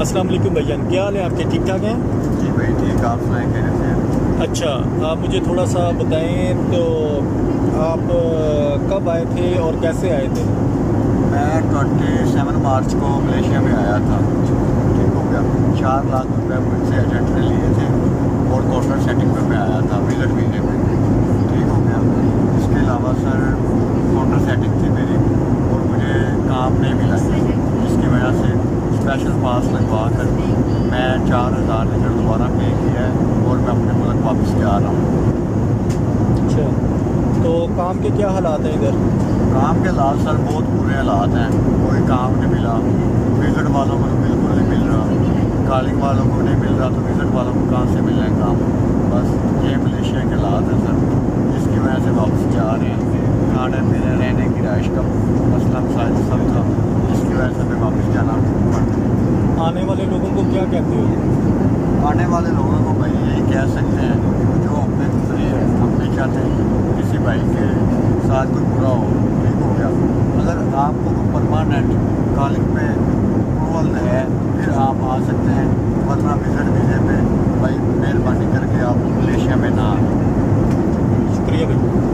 अस्सलाम वालेकुम भाईजान, क्या हाल है आपके? ठीक ठाक हैं? जी भाई ठीक, आप सुनाएं कैसे हैं? अच्छा, आप मुझे थोड़ा सा बताएं तो आप कब आए थे और कैसे आए थे? मैं 27 मार्च को मलेशिया में आया था। ठीक हो गया। 4 लाख रुपए मुझसे एजेंट ने लिए थे और कॉर्पोरेट सेटिंग पे मैं आया था विजिट वीज़े में। ठीक हो गया। इसके अलावा सर कॉर्पोरेट सेटिंग थी मेरी और मुझे काम नहीं मिला, जिसकी वजह से स्पेशल पास लगवा कर मैं 4,000 लीटर दोबारा पे किया है और मैं अपने मुल्क वापस जा रहा हूँ। अच्छा, तो काम के क्या हालात हैं इधर? काम के हालात सर बहुत बुरे हालात हैं। कोई काम नहीं मिला, विजिट वालों को तो बिल्कुल नहीं मिल रहा, कॉलिंग वालों को नहीं मिल रहा, तो विजिट वालों को कहाँ से मिल रहे हैं काम। बस ये मलेशिया के हालात हैं सर, जिसकी वजह से वापस जा रहे हैं। खाने पीने रहने की रहाइश का मसला मसाइल सब था, जिसकी वजह से हमें वापस जाना पड़ता है। आने वाले लोगों को क्या कहते हो? आने वाले लोगों को भाई यही कह सकते हैं, जो अपने गुजरे हैं हम नहीं चाहते किसी भाई के साथ कोई बुरा हो। ठीक हो गया। अगर आपको कोई परमानेंट कॉलिंग पे अप्रूवल है फिर आप आ सकते हैं, वरना विजिट वीज़े पे भाई मेहरबानी करके आप मलेशिया में ना आए। शुक्रिया भाई।